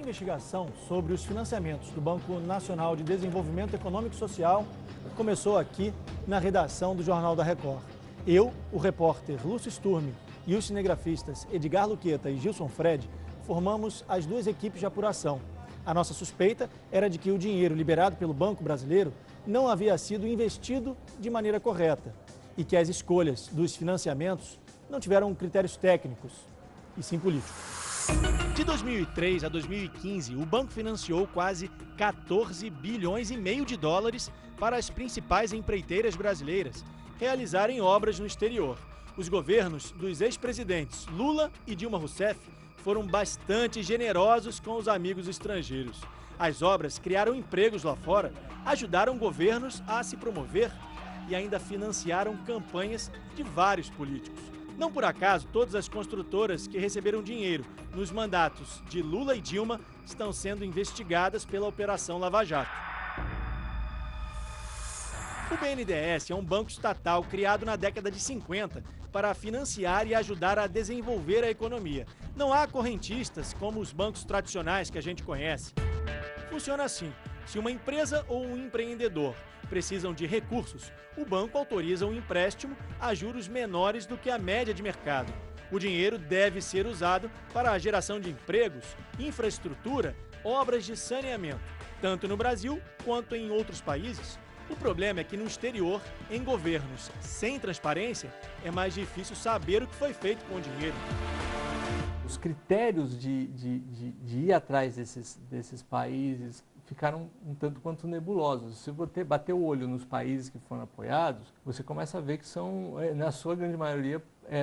investigação sobre os financiamentos do Banco Nacional de Desenvolvimento Econômico e Social começou aqui na redação do Jornal da Record. Eu, o repórter Lúcio Sturmi e os cinegrafistas Edgar Luqueta e Gilson Fred formamos as duas equipes de apuração. A nossa suspeita era de que o dinheiro liberado pelo Banco Brasileiro não havia sido investido de maneira correta e que as escolhas dos financiamentos não tiveram critérios técnicos, e sim políticos. De 2003 a 2015, o banco financiou quase 14 bilhões e meio de dólares para as principais empreiteiras brasileiras realizarem obras no exterior. Os governos dos ex-presidentes Lula e Dilma Rousseff foram bastante generosos com os amigos estrangeiros. As obras criaram empregos lá fora, ajudaram governos a se promover e ainda financiaram campanhas de vários políticos. Não por acaso, todas as construtoras que receberam dinheiro nos mandatos de Lula e Dilma estão sendo investigadas pela Operação Lava Jato. O BNDES é um banco estatal criado na década de 50 para financiar e ajudar a desenvolver a economia. Não há correntistas como os bancos tradicionais que a gente conhece. Funciona assim: se uma empresa ou um empreendedor precisam de recursos, o banco autoriza um empréstimo a juros menores do que a média de mercado. O dinheiro deve ser usado para a geração de empregos, infraestrutura, obras de saneamento, tanto no Brasil quanto em outros países. O problema é que no exterior, em governos sem transparência, é mais difícil saber o que foi feito com o dinheiro. Os critérios de ir atrás desses países ficaram um tanto quanto nebulosos. Se você bater o olho nos países que foram apoiados, você começa a ver que são, na sua grande maioria,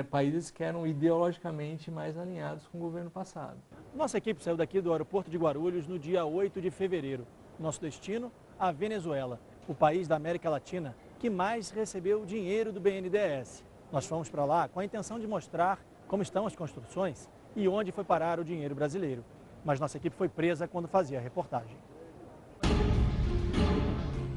países que eram ideologicamente mais alinhados com o governo passado. Nossa equipe saiu daqui do aeroporto de Guarulhos no dia 8 de fevereiro. Nosso destino, a Venezuela, o país da América Latina que mais recebeu dinheiro do BNDES. Nós fomos para lá com a intenção de mostrar como estão as construções e onde foi parar o dinheiro brasileiro. Mas nossa equipe foi presa quando fazia a reportagem.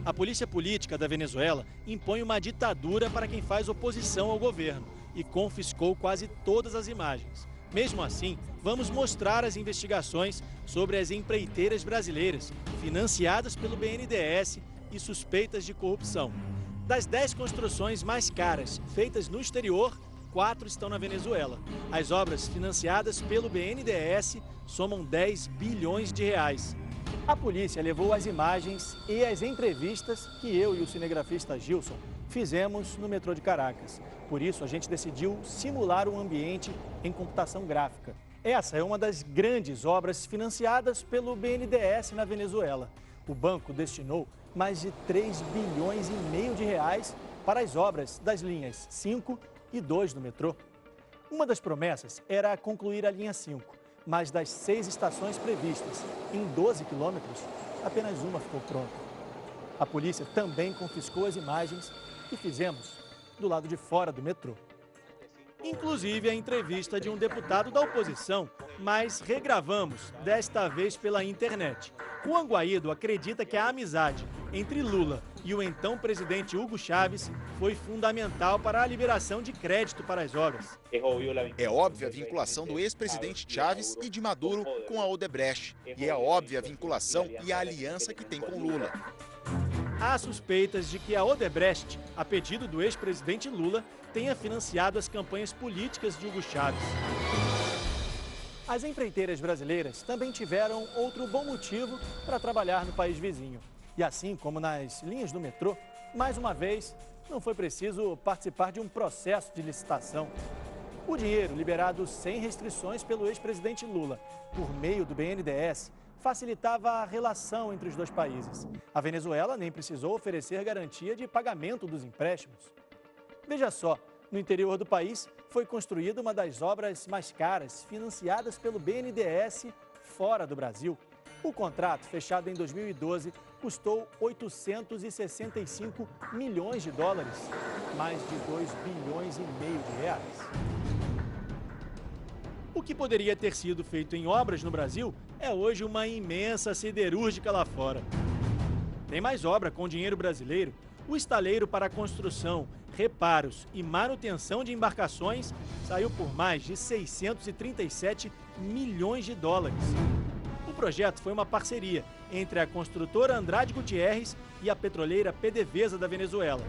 A polícia política da Venezuela impõe uma ditadura para quem faz oposição ao governo e confiscou quase todas as imagens. Mesmo assim, vamos mostrar as investigações sobre as empreiteiras brasileiras financiadas pelo BNDES e suspeitas de corrupção. Das 10 construções mais caras feitas no exterior, 4 estão na Venezuela. As obras financiadas pelo BNDES somam 10 bilhões de reais. A polícia levou as imagens e as entrevistas que eu e o cinegrafista Gilson fizemos no metrô de Caracas. Por isso, a gente decidiu simular um ambiente em computação gráfica. Essa é uma das grandes obras financiadas pelo BNDES na Venezuela. O banco destinou mais de 3 bilhões e meio de reais para as obras das linhas 5 e 2 do metrô. Uma das promessas era concluir a linha 5. Mas das 6 estações previstas em 12 quilômetros, apenas uma ficou pronta. A polícia também confiscou as imagens que fizemos do lado de fora do metrô. Inclusive a entrevista de um deputado da oposição, mas regravamos, desta vez pela internet. Juan Guaidó acredita que a amizade entre Lula e o então presidente Hugo Chávez foi fundamental para a liberação de crédito para as obras. É óbvia a vinculação do ex-presidente Chávez e de Maduro com a Odebrecht. E é óbvia a vinculação e a aliança que tem com Lula. Há suspeitas de que a Odebrecht, a pedido do ex-presidente Lula, tenha financiado as campanhas políticas de Hugo Chávez. As empreiteiras brasileiras também tiveram outro bom motivo para trabalhar no país vizinho. E assim como nas linhas do metrô, mais uma vez, não foi preciso participar de um processo de licitação. O dinheiro liberado sem restrições pelo ex-presidente Lula, por meio do BNDES, facilitava a relação entre os dois países. A Venezuela nem precisou oferecer garantia de pagamento dos empréstimos. Veja só, no interior do país foi construída uma das obras mais caras financiadas pelo BNDES fora do Brasil. O contrato, fechado em 2012, custou 865 milhões de dólares, mais de 2 bilhões e meio de reais. O que poderia ter sido feito em obras no Brasil é hoje uma imensa siderúrgica lá fora. Tem mais obra com dinheiro brasileiro. O estaleiro para a construção, reparos e manutenção de embarcações saiu por mais de 637 milhões de dólares. O projeto foi uma parceria entre a construtora Andrade Gutierrez e a petroleira PDVSA da Venezuela.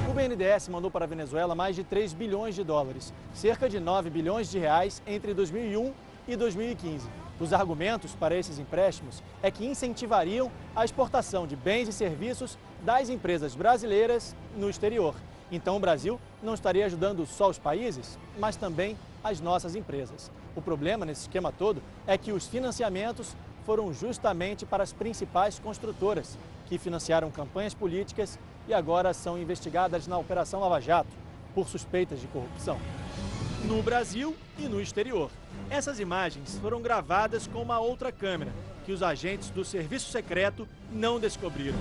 O BNDES mandou para a Venezuela mais de 3 bilhões de dólares, cerca de 9 bilhões de reais entre 2001 e 2015. Os argumentos para esses empréstimos é que incentivariam a exportação de bens e serviços das empresas brasileiras no exterior. Então o Brasil não estaria ajudando só os países, mas também as nossas empresas. O problema nesse esquema todo é que os financiamentos foram justamente para as principais construtoras, que financiaram campanhas políticas e agora são investigadas na Operação Lava Jato por suspeitas de corrupção. No Brasil e no exterior. Essas imagens foram gravadas com uma outra câmera, que os agentes do Serviço Secreto não descobriram.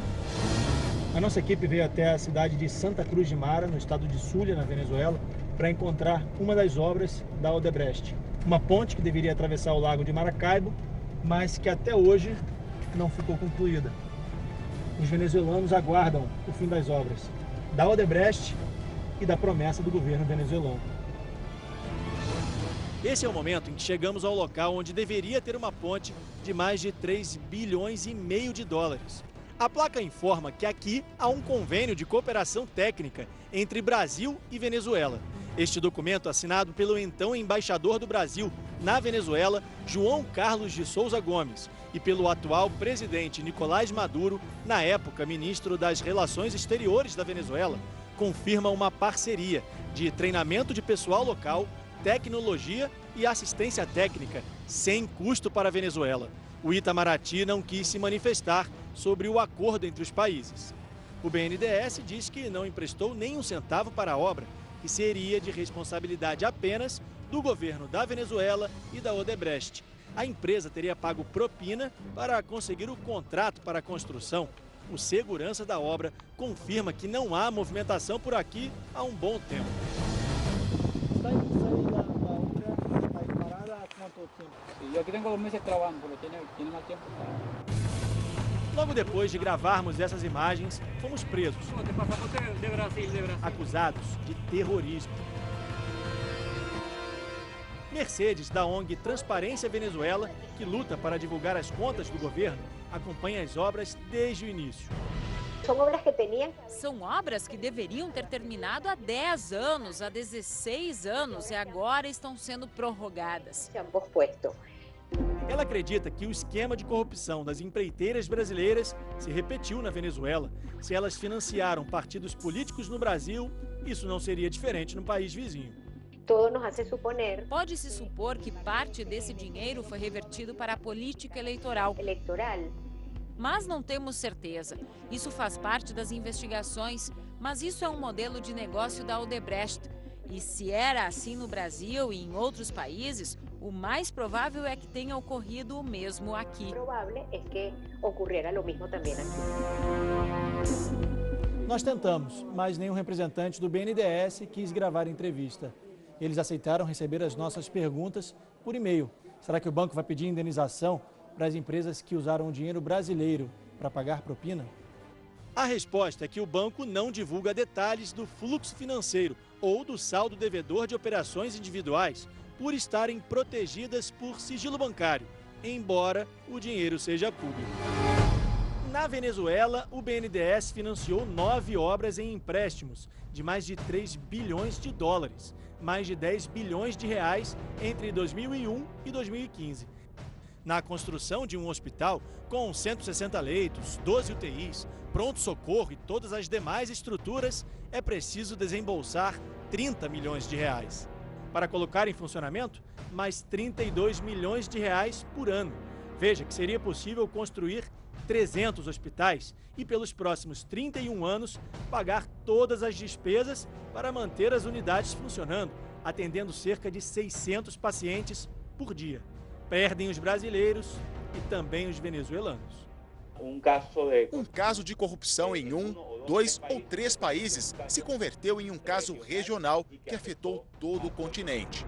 A nossa equipe veio até a cidade de Santa Cruz de Mara, no estado de Zulia, na Venezuela, para encontrar uma das obras da Odebrecht. Uma ponte que deveria atravessar o lago de Maracaibo, mas que até hoje não ficou concluída. Os venezuelanos aguardam o fim das obras da Odebrecht e da promessa do governo venezuelano. Esse é o momento em que chegamos ao local onde deveria ter uma ponte de mais de 3 bilhões e meio de dólares. A placa informa que aqui há um convênio de cooperação técnica entre Brasil e Venezuela. Este documento, assinado pelo então embaixador do Brasil na Venezuela, João Carlos de Souza Gomes, e pelo atual presidente Nicolás Maduro, na época ministro das Relações Exteriores da Venezuela, confirma uma parceria de treinamento de pessoal local, tecnologia e assistência técnica, sem custo para a Venezuela. O Itamaraty não quis se manifestar sobre o acordo entre os países. O BNDES diz que não emprestou nem um centavo para a obra, que seria de responsabilidade apenas do governo da Venezuela e da Odebrecht. A empresa teria pago propina para conseguir o contrato para a construção. O segurança da obra confirma que não há movimentação por aqui há um bom tempo. Logo depois de gravarmos essas imagens, fomos presos, acusados de terrorismo. Mercedes, da ONG Transparência Venezuela, que luta para divulgar as contas do governo, acompanha as obras desde o início. São obras que deveriam ter terminado há 10 anos, há 16 anos e agora estão sendo prorrogadas. Ela acredita que o esquema de corrupção das empreiteiras brasileiras se repetiu na Venezuela. Se elas financiaram partidos políticos no Brasil, isso não seria diferente no país vizinho. Pode-se supor que parte desse dinheiro foi revertido para a política eleitoral. Mas não temos certeza. Isso faz parte das investigações, mas isso é um modelo de negócio da Odebrecht. E se era assim no Brasil e em outros países, o mais provável é que tenha ocorrido o mesmo aqui. Nós tentamos, mas nenhum representante do BNDES quis gravar a entrevista. Eles aceitaram receber as nossas perguntas por e-mail. Será que o banco vai pedir indenização para as empresas que usaram o dinheiro brasileiro para pagar propina? A resposta é que o banco não divulga detalhes do fluxo financeiro ou do saldo devedor de operações individuais, por estarem protegidas por sigilo bancário, embora o dinheiro seja público. Na Venezuela, o BNDES financiou 9 obras em empréstimos de mais de 3 bilhões de dólares, mais de 10 bilhões de reais entre 2001 e 2015. Na construção de um hospital com 160 leitos, 12 UTIs, pronto-socorro e todas as demais estruturas, é preciso desembolsar 30 milhões de reais. Para colocar em funcionamento, mais 32 milhões de reais por ano. Veja que seria possível construir 300 hospitais e, pelos próximos 31 anos, pagar todas as despesas para manter as unidades funcionando, atendendo cerca de 600 pacientes por dia. Perdem os brasileiros e também os venezuelanos. Um caso de corrupção em 1, 2 ou 3 países se converteu em um caso regional que afetou todo o continente.